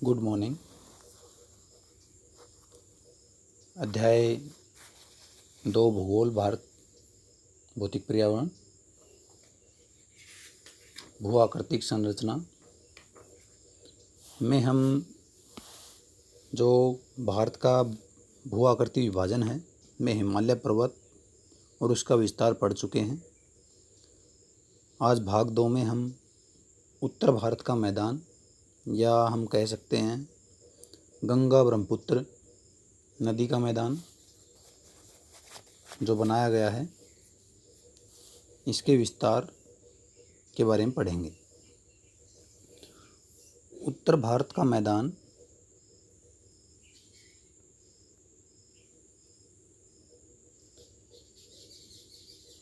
Good morning. अध्याय 2 भूगोल भारत भौतिक पर्यावरण भू आकृतिक संरचना में हम जो भारत का भू आकृति विभाजन है में हिमालय पर्वत और उसका विस्तार पढ़ चुके हैं। आज भाग 2 में हम उत्तर भारत का मैदान या हम कह सकते हैं गंगा ब्रह्मपुत्र नदी का मैदान जो बनाया गया है इसके विस्तार के बारे में पढ़ेंगे। उत्तर भारत का मैदान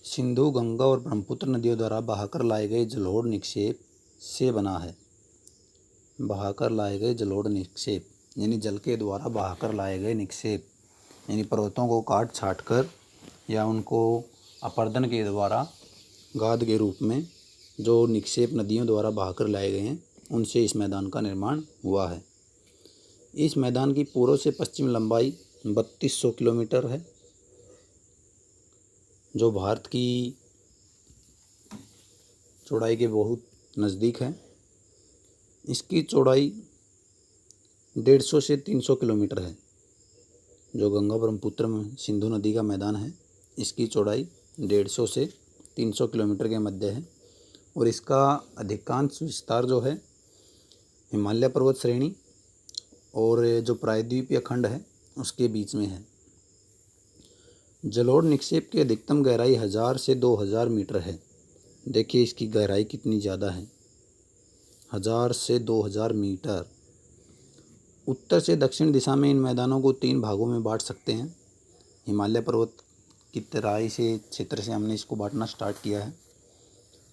सिंधु, गंगा और ब्रह्मपुत्र नदियों द्वारा बहाकर लाए गए जलोढ़ निक्षेप से बना है। बहाकर लाए गए जलोढ़ निक्षेप यानी जल के द्वारा बहाकर लाए गए निक्षेप यानी पर्वतों को काट छाट कर या उनको अपर्दन के द्वारा गाद के रूप में जो निक्षेप नदियों द्वारा बहाकर लाए गए हैं उनसे इस मैदान का निर्माण हुआ है। इस मैदान की पूर्व से पश्चिम लंबाई 3200 किलोमीटर है जो भारत की चौड़ाई के बहुत नज़दीक है। इसकी चौड़ाई 150 से 300 किलोमीटर है। जो गंगा ब्रह्मपुत्र में सिंधु नदी का मैदान है इसकी चौड़ाई 150 से 300 किलोमीटर के मध्य है और इसका अधिकांश विस्तार जो है हिमालय पर्वत श्रेणी और जो प्रायद्वीपीय खंड है उसके बीच में है। जलोढ़ निक्षेप की अधिकतम गहराई 1000 से 2000 मीटर है। देखिए इसकी गहराई कितनी ज़्यादा है, 1000 से 2000 मीटर। उत्तर से दक्षिण दिशा में इन मैदानों को 3 भागों में बांट सकते हैं। हिमालय पर्वत की तराई से क्षेत्र से हमने इसको बांटना स्टार्ट किया है।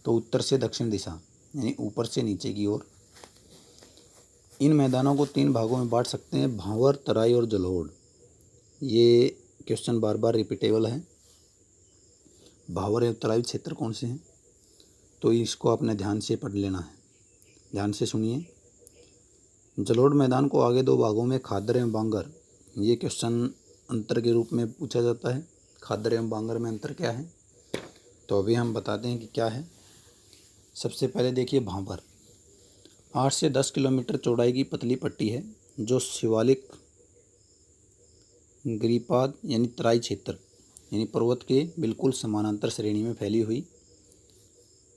तो उत्तर से दक्षिण दिशा यानी ऊपर से नीचे की ओर इन मैदानों को 3 भागों में बांट सकते हैं, भांवर, तराई और जलोढ़। ये क्वेश्चन बार बार रिपीटेबल है। भांवर एवं तराई क्षेत्र कौन से हैं तो इसको आपने ध्यान से पढ़ लेना है। ध्यान से सुनिए। जलोढ़ मैदान को आगे 2 भागों में खादर एवं बांगर, ये क्वेश्चन अंतर के रूप में पूछा जाता है। खादर एवं बांगर में अंतर क्या है तो अभी हम बताते हैं कि क्या है। सबसे पहले देखिए भांवर 8 से 10 किलोमीटर चौड़ाई की पतली पट्टी है जो शिवालिक गिरिपाद यानी तराई क्षेत्र यानी पर्वत के बिल्कुल समानांतर श्रेणी में फैली हुई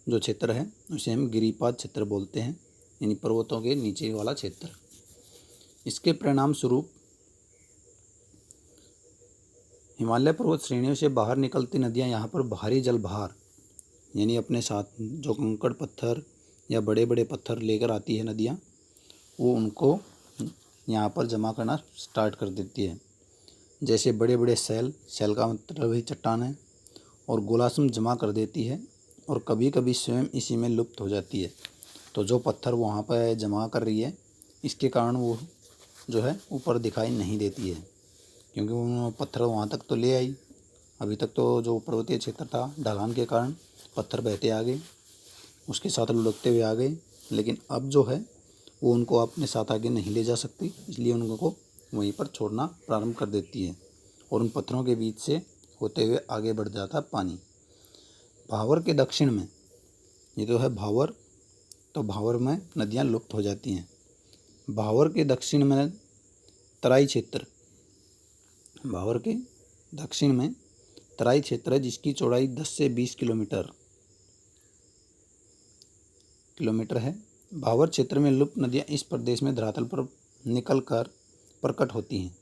जो क्षेत्र है उसे हम गिरिपाद क्षेत्र बोलते हैं यानी पर्वतों के नीचे वाला क्षेत्र। इसके परिणाम स्वरूप हिमालय पर्वत श्रेणियों से बाहर निकलती नदियां यहाँ पर भारी जल भार यानी अपने साथ जो कंकड़ पत्थर या बड़े बड़े पत्थर लेकर आती है नदियाँ वो उनको यहाँ पर जमा करना स्टार्ट कर देती है। जैसे बड़े बड़े सेल का मतलब ही चट्टान है और गोलासम जमा कर देती है और कभी कभी स्वयं इसी में लुप्त हो जाती है। तो जो पत्थर वहाँ पर जमा कर रही है इसके कारण वो जो है ऊपर दिखाई नहीं देती है क्योंकि वो पत्थर वहाँ तक तो ले आई। अभी तक तो जो पर्वतीय क्षेत्र था ढलान के कारण पत्थर बहते आ गए, उसके साथ लुढ़कते हुए आ गए, लेकिन अब जो है वो उनको अपने साथ आगे नहीं ले जा सकती, इसलिए उनको वहीं पर छोड़ना प्रारंभ कर देती है और उन पत्थरों के बीच से होते हुए आगे बढ़ जाता है पानी। भांवर के दक्षिण में ये तो है भांवर, तो भांवर में नदियाँ लुप्त हो जाती हैं। भांवर के दक्षिण में तराई क्षेत्र, भांवर के दक्षिण में तराई क्षेत्र है जिसकी चौड़ाई 10 से 20 किलोमीटर है। भांवर क्षेत्र में लुप्त नदियाँ इस प्रदेश में धरातल पर निकल कर प्रकट होती हैं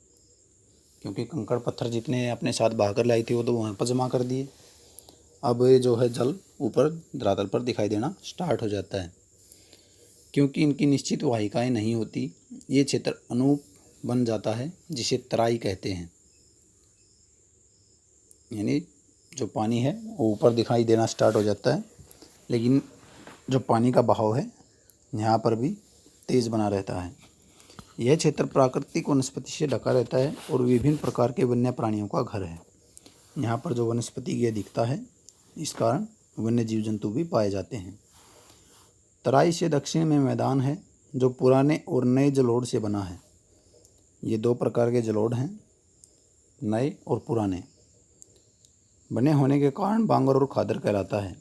क्योंकि कंकड़ पत्थर जितने अपने साथ बहाकर लाई थी वो तो वहाँ पर जमा कर दिए। अब ये जो है जल ऊपर धरातल पर दिखाई देना स्टार्ट हो जाता है। क्योंकि इनकी निश्चित वाहिकाएं नहीं होती ये क्षेत्र अनूप बन जाता है जिसे तराई कहते हैं। यानी जो पानी है वो ऊपर दिखाई देना स्टार्ट हो जाता है लेकिन जो पानी का बहाव है यहाँ पर भी तेज़ बना रहता है। यह क्षेत्र प्राकृतिक वनस्पति से ढका रहता है और विभिन्न प्रकार के वन्य प्राणियों का घर है। यहाँ पर जो वनस्पति की अधिकता है इस कारण वन्य जीव जंतु भी पाए जाते हैं। तराई से दक्षिण में मैदान है जो पुराने और नए जलोढ़ से बना है। ये दो प्रकार के जलोढ़ हैं, नए और पुराने। बने होने के कारण बांगर और खादर कहलाता है।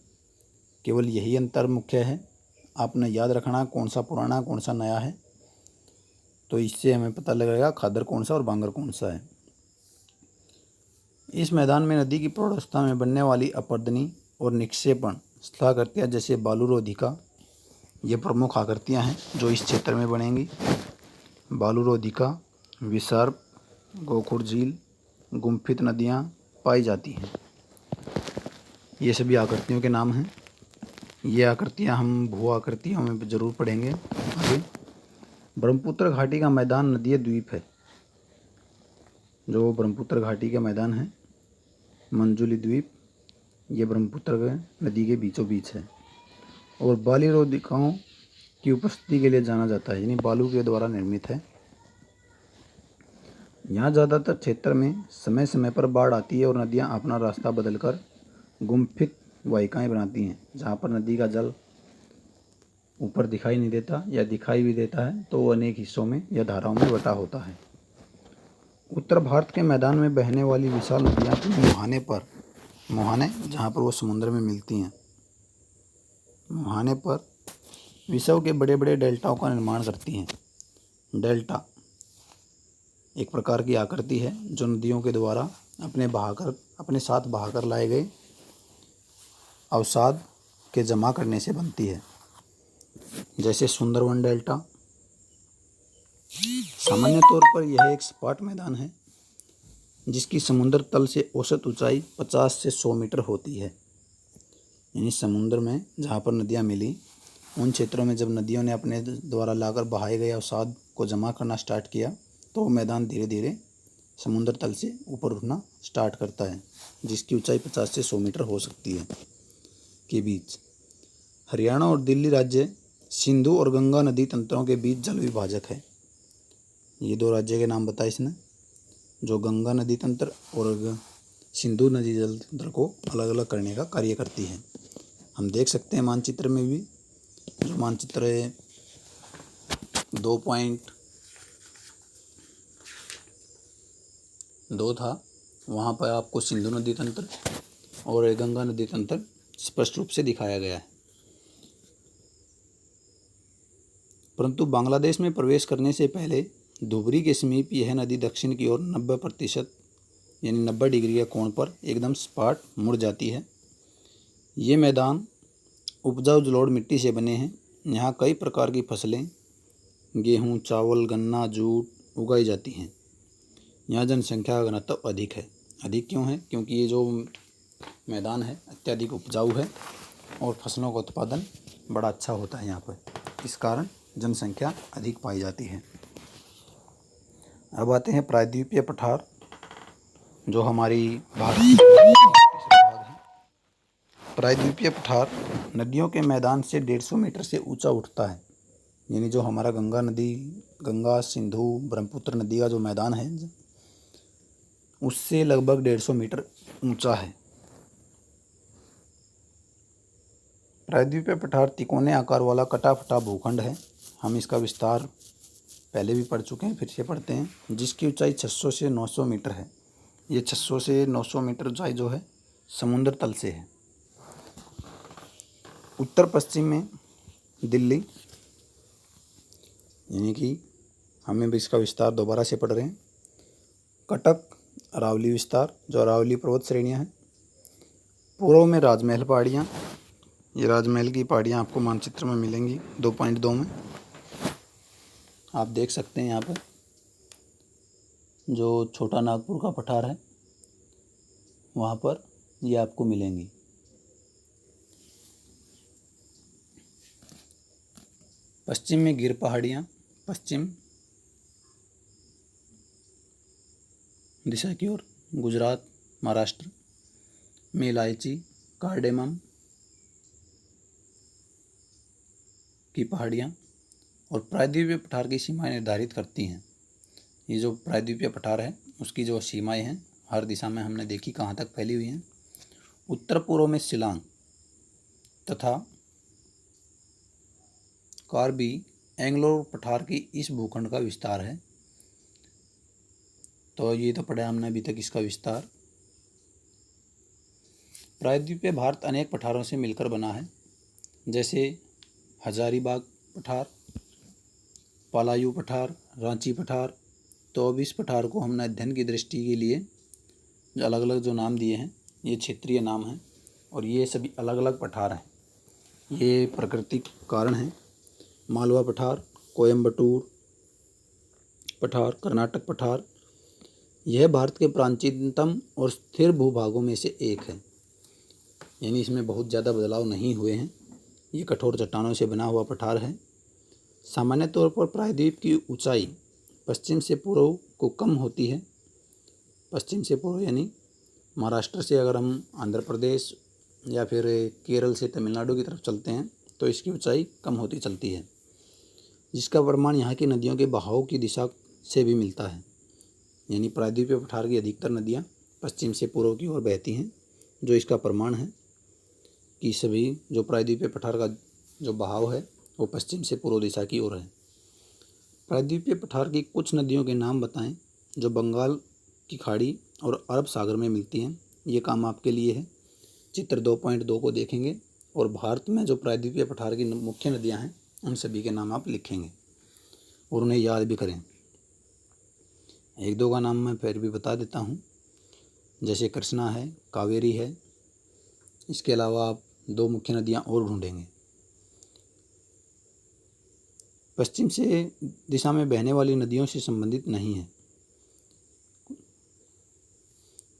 केवल यही अंतर मुख्य है। आपने याद रखना कौन सा पुराना कौन सा नया है, तो इससे हमें पता लगेगा खादर कौन सा और बांगर कौन सा है। इस मैदान में नदी की प्रौढ़वस्था में बनने वाली अपर्दनी और निक्षेपण स्थलाकृतियाँ जैसे बालूरोधिका, ये प्रमुख आकृतियाँ हैं जो इस क्षेत्र में बनेंगी। बालूरोधिका, विसर्प, गोखुर झील, गुम्फित नदियाँ पाई जाती हैं। ये सभी आकृतियों के नाम हैं। ये आकृतियाँ हम भू आकृतियों में ज़रूर पढ़ेंगे आगे। ब्रह्मपुत्र घाटी का मैदान नदीय द्वीप है। जो ब्रह्मपुत्र घाटी के मैदान है, मंजुली द्वीप, ये ब्रह्मपुत्र नदी के बीचों बीच है और बालूरोधिकाओं की उपस्थिति के लिए जाना जाता है, यानी बालू के द्वारा निर्मित है। यहाँ ज़्यादातर क्षेत्र में समय समय पर बाढ़ आती है और नदियाँ अपना रास्ता बदलकर गुम्फित वाहिकाएँ बनाती हैं, जहाँ पर नदी का जल ऊपर दिखाई नहीं देता या दिखाई भी देता है तो वो अनेक हिस्सों में या धाराओं में बटा होता है। उत्तर भारत के मैदान में बहने वाली विशाल नदियाँ मुहाने जहाँ पर वो समुद्र में मिलती हैं, मुहाने पर विश्व के बड़े बड़े डेल्टाओं का निर्माण करती हैं। डेल्टा एक प्रकार की आकृति है जो नदियों के द्वारा अपने साथ बहाकर लाए गए अवसाद के जमा करने से बनती है। जैसे सुंदरवन डेल्टा। सामान्य तौर पर यह एक सपाट मैदान है जिसकी समुद्र तल से औसत ऊंचाई 50 से 100 मीटर होती है। यानी समुद्र में जहाँ पर नदियाँ मिली, उन क्षेत्रों में जब नदियों ने अपने द्वारा लाकर बहाए गए अवसाद को जमा करना स्टार्ट किया तो वो मैदान धीरे धीरे समुद्र तल से ऊपर उठना स्टार्ट करता है, जिसकी ऊंचाई 50 से 100 मीटर हो सकती है के बीच। हरियाणा और दिल्ली राज्य सिंधु और गंगा नदी तंत्रों के बीच जल विभाजक है। ये दो राज्य के नाम बताए इसने, जो गंगा नदी तंत्र और सिंधु नदी जल तंत्र को अलग अलग करने का कार्य करती है। हम देख सकते हैं मानचित्र में भी, जो मानचित्र 2.2 था, वहाँ पर आपको सिंधु नदी तंत्र और गंगा नदी तंत्र स्पष्ट रूप से दिखाया गया है। परंतु बांग्लादेश में प्रवेश करने से पहले धुबरी के समीप यह नदी दक्षिण की ओर 90% यानी 90 डिग्री के कोण पर एकदम सपाट मुड़ जाती है। ये मैदान उपजाऊ जलोढ़ मिट्टी से बने हैं। यहाँ कई प्रकार की फसलें, गेहूँ, चावल, गन्ना, जूट उगाई जाती हैं। यहाँ जनसंख्या का घनत्व अधिक है। अधिक क्यों है? क्योंकि ये जो मैदान है अत्यधिक उपजाऊ है और फसलों का उत्पादन बड़ा अच्छा होता है यहाँ पर, इस कारण जनसंख्या अधिक पाई जाती है। अब आते हैं प्रायद्वीपीय पठार, जो हमारी भारत की भाग है। प्रायद्वीपीय पठार नदियों के मैदान से 150 मीटर से ऊंचा उठता है। यानी जो हमारा गंगा, सिंधु, ब्रह्मपुत्र नदी का जो मैदान है उससे लगभग 150 मीटर ऊंचा है। प्रायद्वीपीय पठार तिकोने आकार वाला कटा फटा भूखंड है। हम इसका विस्तार पहले भी पढ़ चुके हैं, फिर से पढ़ते हैं। जिसकी ऊंचाई 600 से 900 मीटर है। ये 600 से 900 मीटर ऊंचाई जो है समुद्र तल से है। उत्तर पश्चिम में दिल्ली, यानी कि हमें भी इसका विस्तार दोबारा से पढ़ रहे हैं। कटक अरावली विस्तार, जो अरावली पर्वत श्रेणियाँ हैं। पूर्व में राजमहल पहाड़ियाँ, ये राजमहल की पहाड़ियाँ आपको मानचित्र में मिलेंगी 2.2 में। आप देख सकते हैं यहाँ पर जो छोटा नागपुर का पठार है वहाँ पर ये आपको मिलेंगी। पश्चिम में गिर पहाड़ियाँ, पश्चिम दिशा की ओर गुजरात, महाराष्ट्र में इलायची, कार्डेमम की पहाड़ियाँ और प्रायद्वीपीय पठार की सीमाएं निर्धारित करती हैं। ये जो प्रायद्वीपीय पठार है उसकी जो सीमाएं हैं हर दिशा में हमने देखी कहाँ तक फैली हुई हैं। उत्तर पूर्व में शिलांग तथा कार्बी एंग्लोर पठार की इस भूखंड का विस्तार है। तो ये तो पढ़ा हमने अभी तक इसका विस्तार। प्रायद्वीपीय भारत अनेक पठारों से मिलकर बना है, जैसे हजारीबाग पठार, पालायू पठार, रांची पठार। तो अब इस पठार को हमने अध्ययन की दृष्टि के लिए जो अलग अलग जो नाम दिए हैं ये क्षेत्रीय नाम हैं और ये सभी अलग अलग पठार हैं। ये प्राकृतिक कारण हैं। मालवा पठार, कोयम्बटूर पठार, कर्नाटक पठार। यह भारत के प्राचीनतम और स्थिर भूभागों में से एक है, यानी इसमें बहुत ज़्यादा बदलाव नहीं हुए हैं। ये कठोर चट्टानों से बना हुआ पठार है। सामान्य तौर पर प्रायद्वीप की ऊंचाई पश्चिम से पूर्व को कम होती है। पश्चिम से पूर्व यानी महाराष्ट्र से अगर हम आंध्र प्रदेश या फिर केरल से तमिलनाडु की तरफ चलते हैं तो इसकी ऊंचाई कम होती चलती है, जिसका प्रमाण यहाँ की नदियों के बहाव की दिशा से भी मिलता है। यानी प्रायद्वीपीय पठार की अधिकतर नदियाँ पश्चिम से पूर्व की ओर बहती हैं, जो इसका प्रमाण है कि सभी जो प्रायद्वीपीय पठार का जो बहाव है वो पश्चिम से पूर्व दिशा की ओर है। प्रायद्वीपीय पठार की कुछ नदियों के नाम बताएं जो बंगाल की खाड़ी और अरब सागर में मिलती हैं। ये काम आपके लिए है। चित्र 2.2 को देखेंगे और भारत में जो प्रायद्वीपीय पठार की मुख्य नदियां हैं उन सभी के नाम आप लिखेंगे और उन्हें याद भी करें। एक दो का नाम मैं फिर भी बता देता हूँ, जैसे कृष्णा है, कावेरी है। इसके अलावा आप दो मुख्य नदियाँ और ढूंढेंगे। पश्चिम से दिशा में बहने वाली नदियों से संबंधित नहीं है,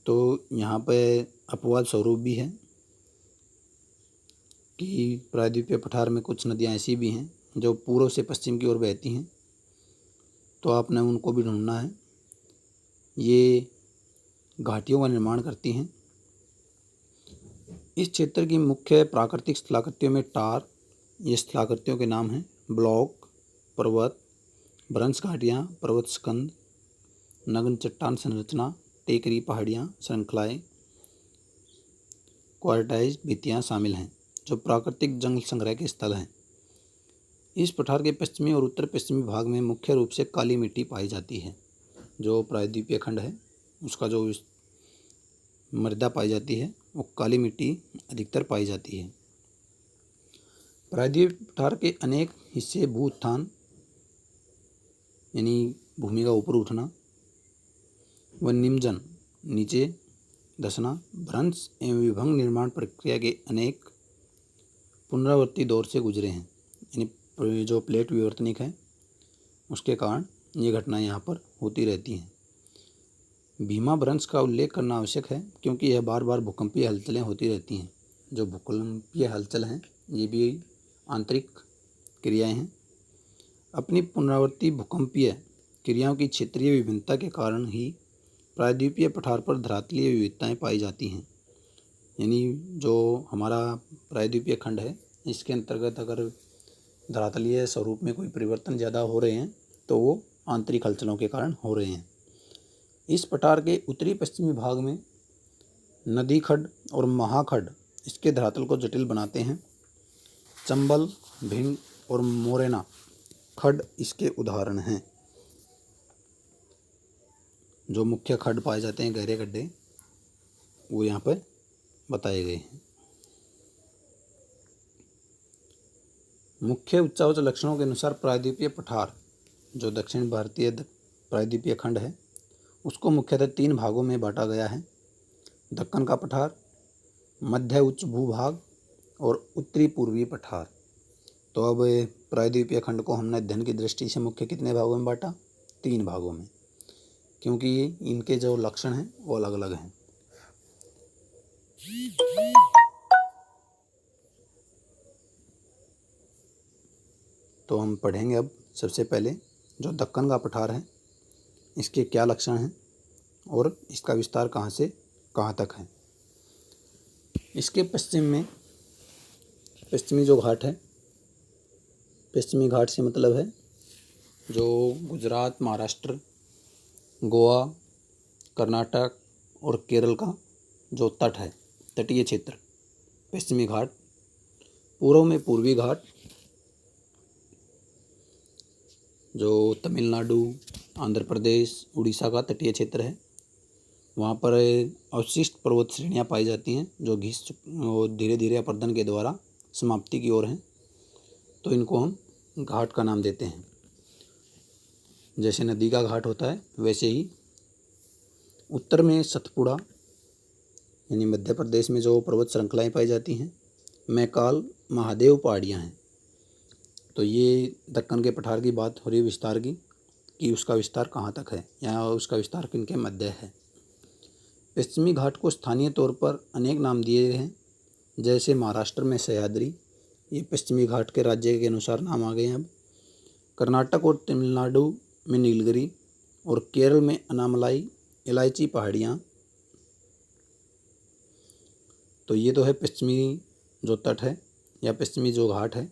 तो यहाँ पर अपवाद स्वरूप भी है कि प्रायद्वीपीय पठार में कुछ नदियाँ ऐसी भी हैं जो पूर्व से पश्चिम की ओर बहती हैं, तो आपने उनको भी ढूंढना है। ये घाटियों का निर्माण करती हैं। इस क्षेत्र की मुख्य प्राकृतिक स्थलाकृतियों में टार, ये स्थलाकृतियों के नाम हैं, ब्लॉक, पर्वत, भ्रंश घाटियाँ, पर्वत स्कंद, नग्न चट्टान संरचना, टेकरी पहाड़ियाँ, श्रृंखलाएँ, क्वार्टाइज भित्तियाँ शामिल हैं, जो प्राकृतिक जंगल संग्रह के स्थल हैं। इस पठार के पश्चिमी और उत्तर पश्चिमी भाग में मुख्य रूप से काली मिट्टी पाई जाती है। जो प्रायद्वीपीय खंड है उसका जो मृदा पाई जाती है वो काली मिट्टी अधिकतर पाई जाती है। प्रायद्वीप पठार के अनेक हिस्से भू उत्थान यानी भूमि का ऊपर उठना व निमज्जन नीचे धंसना, भ्रंश एवं विभंग निर्माण प्रक्रिया के अनेक पुनरावर्ती दौर से गुजरे हैं। यानी जो प्लेट विवर्तनिक है उसके कारण ये घटनाएं यहाँ पर होती रहती हैं। भीमा भ्रंश का उल्लेख करना आवश्यक है क्योंकि यह बार बार भूकंपीय हलचलें होती रहती हैं। जो भूकंपीय हलचल हैं ये भी आंतरिक क्रियाएं हैं। अपनी पुनरावर्ती भूकंपीय क्रियाओं की क्षेत्रीय विभिन्नता के कारण ही प्रायद्वीपीय पठार पर धरातलीय विविधताएं पाई जाती हैं। यानी जो हमारा प्रायद्वीपीय खंड है इसके अंतर्गत अगर धरातलीय स्वरूप में कोई परिवर्तन ज़्यादा हो रहे हैं तो वो आंतरिक हलचलों के कारण हो रहे हैं। इस पठार के उत्तरी पश्चिमी भाग में नदी खड्ड और महाखड्ड इसके धरातल को जटिल बनाते हैं। चंबल, भिंड और मोरेना खड्ड इसके उदाहरण हैं। जो मुख्य खड्ड पाए जाते हैं, गहरे गड्ढे, वो यहाँ पर बताए गए हैं। मुख्य उच्चावच लक्षणों के अनुसार प्रायद्वीपीय पठार जो दक्षिण भारतीय प्रायद्वीपीय खंड है उसको मुख्यतः 3 भागों में बांटा गया है। दक्कन का पठार, मध्य उच्च भूभाग और उत्तरी पूर्वी पठार। तो अब प्रायद्वीपीय खंड को हमने अध्ययन की दृष्टि से मुख्य कितने भागों में बांटा? 3 भागों में, क्योंकि इनके जो लक्षण हैं वो अलग अलग हैं। तो हम पढ़ेंगे अब सबसे पहले जो दक्कन का पठार है इसके क्या लक्षण हैं और इसका विस्तार कहाँ से कहाँ तक है। इसके पश्चिम में पश्चिमी जो घाट है, पश्चिमी घाट से मतलब है जो गुजरात, महाराष्ट्र, गोवा, कर्नाटक और केरल का जो तट है, तटीय क्षेत्र, पश्चिमी घाट। पूर्व में पूर्वी घाट जो तमिलनाडु, आंध्र प्रदेश, उड़ीसा का तटीय क्षेत्र है, वहाँ पर अवशिष्ट पर्वत श्रेणियाँ पाई जाती हैं जो धीरे धीरे अपरदन के द्वारा समाप्ति की ओर हैं। तो इनको हम घाट का नाम देते हैं। जैसे नदी का घाट होता है वैसे ही उत्तर में सतपुड़ा यानी मध्य प्रदेश में जो पर्वत श्रृंखलाएँ पाई जाती हैं, मैकाल महादेव पहाड़ियाँ हैं। तो ये दक्कन के पठार की बात हो रही है विस्तार की, कि उसका विस्तार कहाँ तक है या उसका विस्तार किनके मध्य है। पश्चिमी घाट को स्थानीय तौर पर अनेक नाम दिए गए हैं। जैसे महाराष्ट्र में सह्याद्री, ये पश्चिमी घाट के राज्य के अनुसार नाम आ गए हैं। अब कर्नाटक और तमिलनाडु में नीलगिरी और केरल में अनामलाई इलायची पहाड़ियाँ। तो ये तो है पश्चिमी जो तट है या पश्चिमी जो घाट है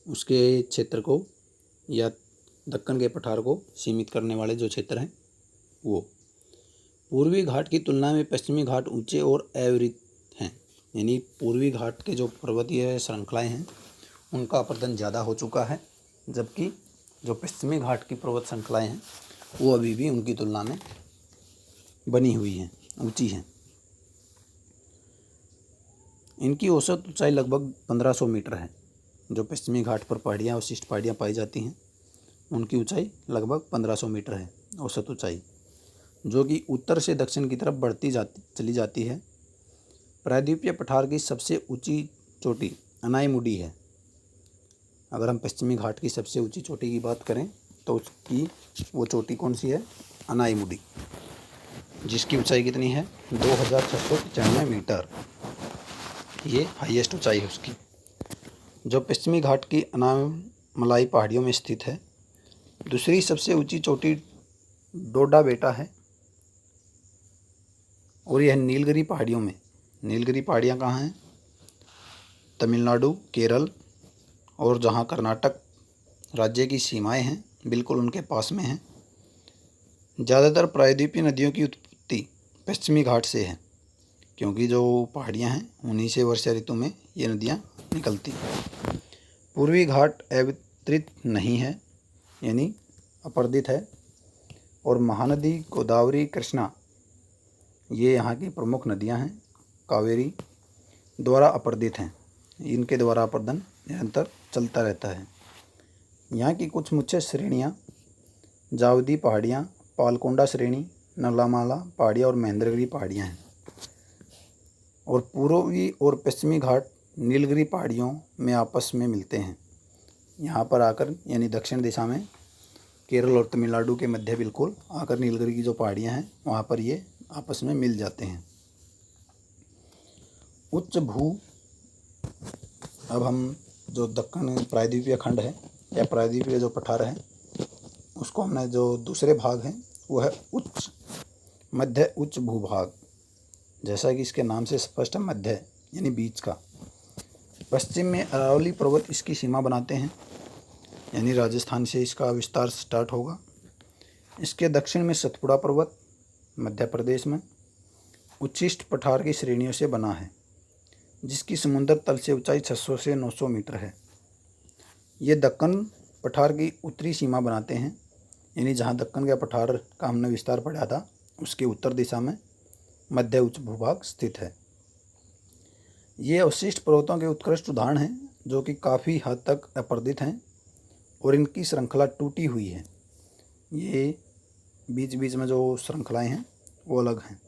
उसके क्षेत्र को या दक्कन के पठार को सीमित करने वाले जो क्षेत्र हैं वो। पूर्वी घाट की तुलना में पश्चिमी घाट ऊंचे और अविरत हैं, यानी पूर्वी घाट के जो पर्वतीय श्रृंखलाएं हैं उनका अपरदन ज़्यादा हो चुका है, जबकि जो पश्चिमी घाट की पर्वत श्रृंखलाएं हैं वो अभी भी उनकी तुलना में बनी हुई हैं, ऊंची हैं। इनकी औसत ऊंचाई लगभग 1500 मीटर है। जो पश्चिमी घाट पर पहाड़ियाँ अवशिष्ट पहाड़ियाँ पाई जाती हैं उनकी ऊंचाई लगभग 1500 मीटर है औसत ऊंचाई, जो कि उत्तर से दक्षिण की तरफ चली जाती है। प्रायद्वीपीय पठार की सबसे ऊंची चोटी अनाईमुडी है। अगर हम पश्चिमी घाट की सबसे ऊंची चोटी की बात करें तो उसकी वो चोटी कौन सी है? अनाईमुडी, जिसकी ऊंचाई कितनी है? 2695 मीटर। ये हाईएस्ट ऊंचाई है उसकी, जो पश्चिमी घाट की अनामलाई पहाड़ियों में स्थित है। दूसरी सबसे ऊंची चोटी डोडा बेटा है और यह नीलगिरी पहाड़ियों में। नीलगिरी पहाड़ियाँ कहाँ हैं? तमिलनाडु, केरल और जहाँ कर्नाटक राज्य की सीमाएं हैं बिल्कुल उनके पास में हैं। ज़्यादातर प्रायद्वीपीय नदियों की उत्पत्ति पश्चिमी घाट से है, क्योंकि जो पहाड़ियाँ हैं उन्हीं से वर्षा ऋतु में ये नदियाँ निकलती हैं। पूर्वी घाट अवितरित नहीं है, यानी अपरदित है, और महानदी गोदावरी, कृष्णा ये यहाँ की प्रमुख नदियाँ हैं, कावेरी द्वारा अपरदित हैं। इनके द्वारा अपरदन निरंतर चलता रहता है। यहाँ की कुछ मुख्य श्रेणियाँ जावदी पहाड़ियाँ, पालकोंडा श्रेणी, नलामाला पहाड़ियाँ और महेंद्रगिरी पहाड़ियाँ हैं। और पूर्वी और पश्चिमी घाट नीलगिरी पहाड़ियों में आपस में मिलते हैं। यहाँ पर आकर यानी दक्षिण दिशा में केरल और तमिलनाडु के मध्य बिल्कुल आकर नीलगिरी की जो पहाड़ियाँ हैं वहाँ पर ये आपस में मिल जाते हैं। उच्च भू अब हम जो दक्कन प्रायद्वीपीय खंड है या प्रायद्वीपीय जो पठार है उसको हमने जो दूसरे भाग हैं वो है उच्च, मध्य, उच्च भूभाग। जैसा कि इसके नाम से स्पष्ट है, मध्य यानी बीच का। पश्चिम में अरावली पर्वत इसकी सीमा बनाते हैं, यानी राजस्थान से इसका विस्तार स्टार्ट होगा। इसके दक्षिण में सतपुड़ा पर्वत मध्य प्रदेश में उच्छिष्ट पठार की श्रेणियों से बना है, जिसकी समुद्र तल से ऊंचाई 600 से 900 मीटर है। ये दक्कन पठार की उत्तरी सीमा बनाते हैं, यानी जहाँ दक्कन के पठार का हमने विस्तार पढ़ा था उसके उत्तर दिशा में मध्य उच्च भूभाग स्थित है। ये अवशिष्ट पर्वतों के उत्कृष्ट उदाहरण हैं जो कि काफ़ी हद तक अपरदित हैं और इनकी श्रृंखला टूटी हुई है। ये बीच बीच में जो श्रृंखलाएं हैं वो अलग हैं,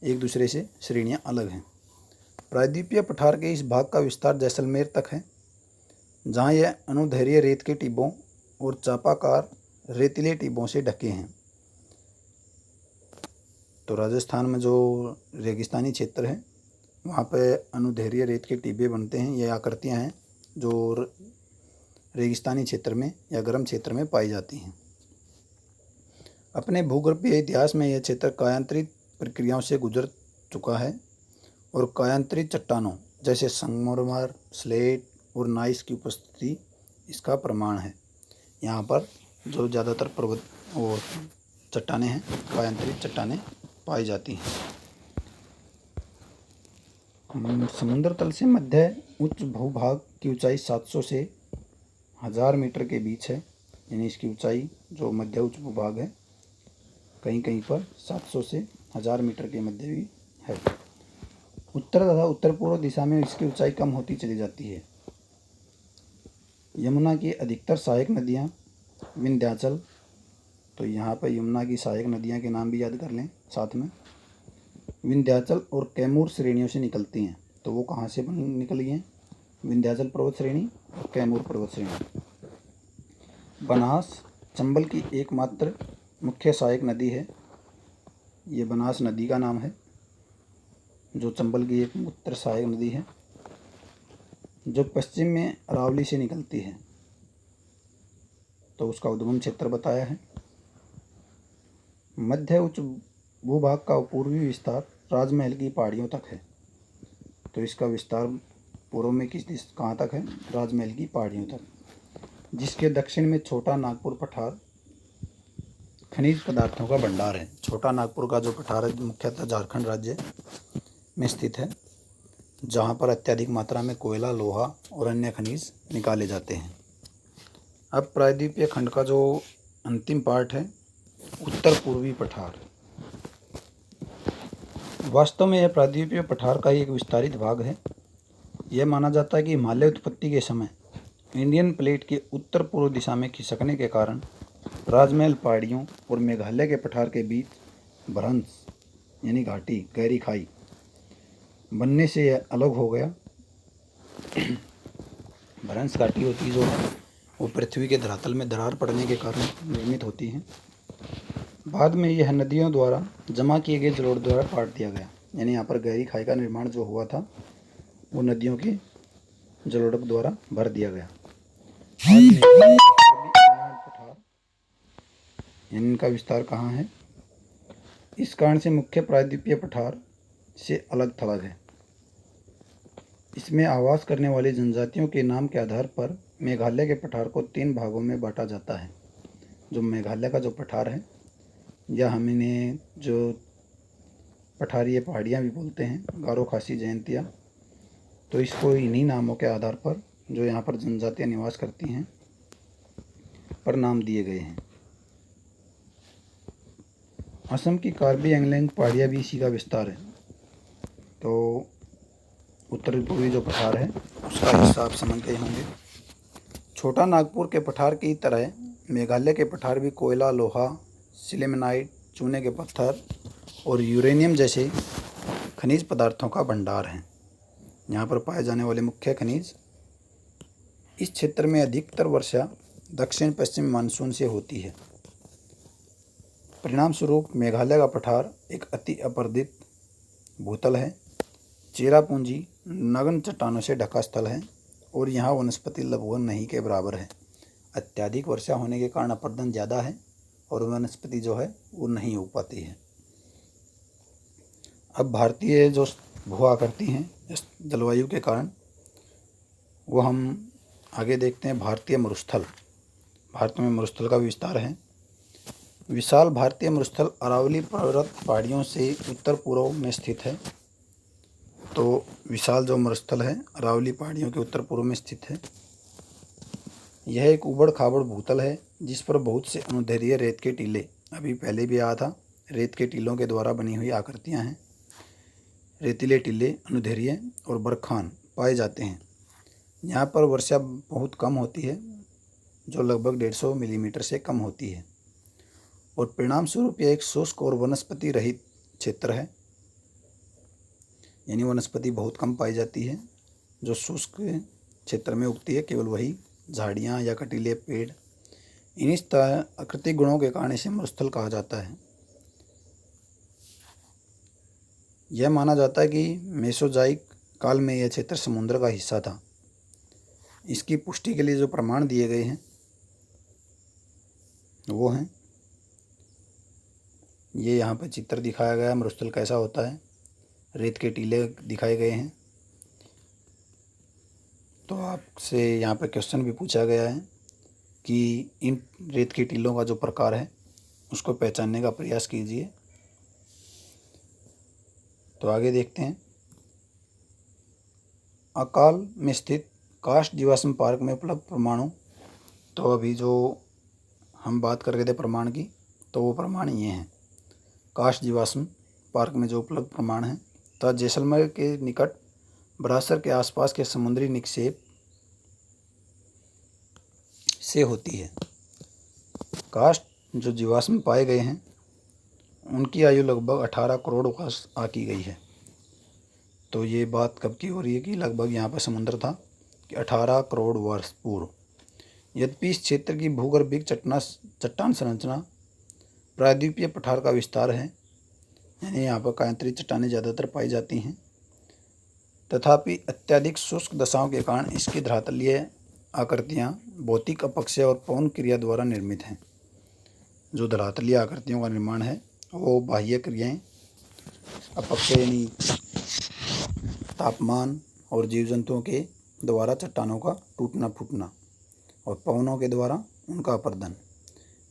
एक दूसरे से श्रेणियाँ अलग हैं। प्रायद्वीपीय पठार के इस भाग का विस्तार जैसलमेर तक है, जहाँ यह अनुदैर्घ्य रेत के टिब्बों और चापाकार रेतीले टिब्बों से ढके हैं। तो राजस्थान में जो रेगिस्तानी क्षेत्र है वहाँ पे अनुदैर्घ्य रेत के टिब्बे बनते हैं। ये आकृतियाँ हैं जो रेगिस्तानी क्षेत्र में या गर्म क्षेत्र में पाई जाती हैं। अपने भूगर्भीय इतिहास में यह क्षेत्र कायांतरित प्रक्रियाओं से गुजर चुका है और कायांतरित चट्टानों जैसे संगमरमर, स्लेट और नाइस की उपस्थिति इसका प्रमाण है। यहाँ पर जो ज़्यादातर पर्वत और चट्टानें हैं कायांतरित चट्टानें पाई जाती हैं। समुद्र तल से मध्य उच्च भूभाग की ऊंचाई 700 से 1000 मीटर के बीच है। यानी इसकी ऊंचाई जो मध्य उच्च भूभाग है कहीं कहीं पर 700 से 1000 मीटर के मध्य भी है। उत्तर तथा उत्तर पूर्व दिशा में इसकी ऊंचाई कम होती चली जाती है। यमुना की अधिकतर सहायक नदियाँ विंध्याचल, तो यहाँ पर यमुना की सहायक नदियाँ के नाम भी याद कर लें साथ में, विंध्याचल और कैमूर श्रेणियों से निकलती हैं। तो वो कहाँ से निकली हैं? विंध्याचल पर्वत श्रेणी और कैमूर पर्वत श्रेणी। बनास चंबल की एकमात्र मुख्य सहायक नदी है। ये बनास नदी का नाम है, जो चंबल की एक मुख्य सहायक नदी है, जो पश्चिम में अरावली से निकलती है। तो उसका उद्गम क्षेत्र बताया है। मध्य उच्च भूभाग का पूर्वी विस्तार राजमहल की पहाड़ियों तक है। तो इसका विस्तार पूर्व में कहाँ तक है? राजमहल की पहाड़ियों तक, जिसके दक्षिण में छोटा नागपुर पठार खनिज पदार्थों का भंडार है। छोटा नागपुर का जो पठार है मुख्यतः झारखंड राज्य में स्थित है, जहाँ पर अत्यधिक मात्रा में कोयला, लोहा और अन्य खनिज निकाले जाते हैं। अब प्रायद्वीपीय खंड का जो अंतिम पार्ट है, उत्तर पूर्वी पठार। वास्तव में यह प्रायद्वीपीय पठार का एक विस्तारित भाग है। यह माना जाता है कि हिमालय उत्पत्ति के समय इंडियन प्लेट के उत्तर पूर्व दिशा में खिसकने के कारण राजमहल पहाड़ियों और मेघालय के पठार के बीच भ्रंश यानी घाटी, गहरी खाई बनने से यह अलग हो गया। भ्रंश घाटी होती जो है वो पृथ्वी के धरातल में दरार पड़ने के कारण निर्मित होती हैं। बाद में यह नदियों द्वारा जमा किए गए जलोढ़ द्वारा काट दिया गया। यानी यहाँ पर गहरी खाई का निर्माण जो हुआ था वो नदियों के जलोढ़ द्वारा भर दिया गया। पठार इनका विस्तार कहाँ है? इस कारण से मुख्य प्रायद्वीपीय पठार से अलग थलग है। इसमें आवास करने वाली जनजातियों के नाम के आधार पर मेघालय के पठार को 3 भागों में बांटा जाता है। जो मेघालय का जो पठार है, या हम इन्हें जो पठारीय पहाड़ियाँ भी बोलते हैं, गारो, खासी, जयंतिया, तो इसको इन्हीं नामों के आधार पर जो यहाँ पर जनजातियाँ निवास करती हैं पर नाम दिए गए हैं। असम की कार्बी एंगलैंड पहाड़ियाँ भी इसी का विस्तार है। तो उत्तर पूर्वी जो पठार है उसका हिस्सा आप समझ गए होंगे। छोटा नागपुर के पठार की तरह मेघालय के पठार भी कोयला, लोहा, सिलेमेनाइट, चूने के पत्थर और यूरेनियम जैसे खनिज पदार्थों का भंडार है। यहाँ पर पाए जाने वाले मुख्य खनिज। इस क्षेत्र में अधिकतर वर्षा दक्षिण पश्चिम मानसून से होती है। परिणाम स्वरूप मेघालय का पठार एक अति अपर्दित भूतल है। चेरापूंजी नग्न चट्टानों से ढका स्थल है और यहाँ वनस्पति लगभग नहीं के बराबर है। अत्यधिक वर्षा होने के कारण अपर्दन ज़्यादा है और वनस्पति जो है वो नहीं हो पाती है। अब भारतीय जो भू आकृति हैं इस जलवायु के कारण वो हम आगे देखते हैं। भारतीय मरुस्थल। भारत में मरुस्थल का विस्तार है। विशाल भारतीय मरुस्थल अरावली पर्वत पहाड़ियों से उत्तर पूर्व में स्थित है। तो विशाल जो मरुस्थल है अरावली पहाड़ियों के उत्तर पूर्व में स्थित है। यह एक उबड़ खाबड़ भूतल है जिस पर बहुत से अनुदैर्ध्य रेत के टीले, अभी पहले भी आया था, रेत के टीलों के द्वारा बनी हुई आकृतियां हैं। रेतीले टीले, अनुदैर्ध्य और बरखान पाए जाते हैं। यहाँ पर वर्षा बहुत कम होती है, जो लगभग 150 मिलीमीटर से कम होती है और परिणाम स्वरूप यह एक शुष्क और वनस्पति रहित क्षेत्र है। यानी वनस्पति बहुत कम पाई जाती है। जो शुष्क क्षेत्र में उगती है केवल वही झाड़ियाँ या कटीले पेड़। इन्हीं प्राकृतिक गुणों के कारण इसे मरुस्थल कहा जाता है। यह माना जाता है कि मेसोजाइक काल में यह क्षेत्र समुद्र का हिस्सा था। इसकी पुष्टि के लिए जो प्रमाण दिए गए हैं वो हैं, ये यहाँ पर चित्र दिखाया गया है मरुस्थल कैसा होता है। रेत के टीले दिखाए गए हैं। तो आपसे यहाँ पर क्वेश्चन भी पूछा गया है कि इन रेत के टीलों का जो प्रकार है उसको पहचानने का प्रयास कीजिए। तो आगे देखते हैं। अकाल में स्थित कास्ट जीवाश्म पार्क में उपलब्ध परमाणु। तो अभी जो हम बात कर रहे थे प्रमाण की, तो वो प्रमाण ये हैं। काष्ठ जीवाश्म पार्क में जो उपलब्ध प्रमाण हैं, तथा जैसलमेर के निकट बरासर के आसपास के समुद्री निक्षेप से होती है। काष्ठ जो जीवाश्म पाए गए हैं उनकी आयु लगभग 18 करोड़ वर्ष आकी गई है। तो ये बात कब की हो रही है कि लगभग यहाँ पर समुद्र था कि 18 करोड़ वर्ष पूर्व। यद्यपि इस क्षेत्र की भूगर्भिक चट्टान संरचना प्रायद्वीपीय पठार का विस्तार है, यानी यहाँ पर कायांतरित चट्टानें ज़्यादातर पाई जाती हैं। तथापि अत्यधिक शुष्क दशाओं के कारण इसकी धरातलीय आकृतियाँ भौतिक अपक्षय और पवन क्रिया द्वारा निर्मित हैं। जो धरातलीय आकृतियों का निर्माण है वो बाह्य क्रियाएँ, अपक्षय यानी तापमान और जीव जंतुओं के द्वारा चट्टानों का टूटना फूटना, और पवनों के द्वारा उनका अपर्दन।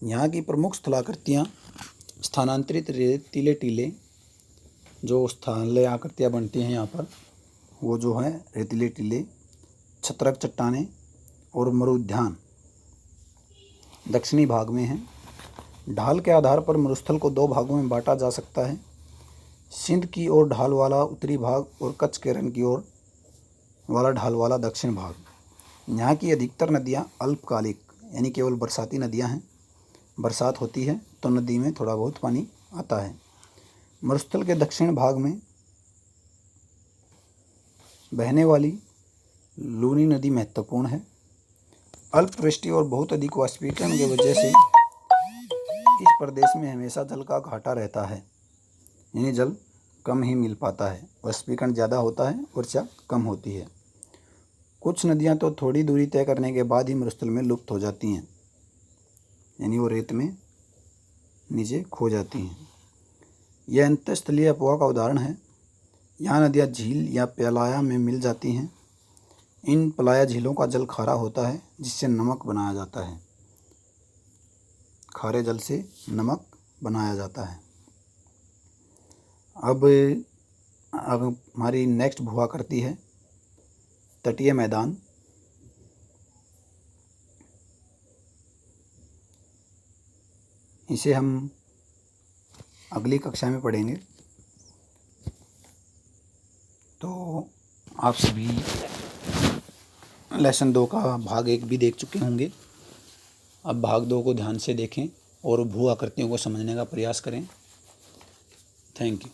यहाँ की प्रमुख स्थलाकृतियाँ स्थानांतरित रेतीले टीले, जो स्थलीय आकृतियाँ बनती हैं यहाँ पर वो जो है रेतीले टीले, छत्रक चट्टानें और मरुद्यान दक्षिणी भाग में हैं। ढाल के आधार पर मरुस्थल को 2 भागों में बांटा जा सकता है, सिंध की ओर ढाल वाला उत्तरी भाग और कच्छ केरन की ओर वाला ढाल वाला दक्षिण भाग। यहाँ की अधिकतर नदियाँ अल्पकालिक यानी केवल बरसाती नदियाँ हैं। बरसात होती है तो नदी में थोड़ा बहुत पानी आता है। मरुस्थल के दक्षिण भाग में बहने वाली लूनी नदी महत्वपूर्ण है। अल्पवृष्टि और बहुत अधिक वाष्पीकरण की वजह से इस प्रदेश में हमेशा जल का घाटा रहता है, यानी जल कम ही मिल पाता है। वाष्पीकरण ज़्यादा होता है, वर्षा कम होती है। कुछ नदियाँ तो थोड़ी दूरी तय करने के बाद ही मरुस्थल में लुप्त हो जाती हैं, यानी वो रेत में नीचे खो जाती हैं। यह अंतःस्थलीय अपवाह का उदाहरण है। यहाँ नदियाँ झील या पलाया में मिल जाती हैं। इन पलाया झीलों का जल खारा होता है, जिससे नमक बनाया जाता है। खारे जल से नमक बनाया जाता है। अब हमारी नेक्स्ट भुआ करती है तटीय मैदान। इसे हम अगली कक्षा में पढ़ेंगे। तो आप सभी लेसन 2 का भाग 1 भी देख चुके होंगे। अब भाग 2 को ध्यान से देखें और भू आकृतियों को समझने का प्रयास करें। Thank you.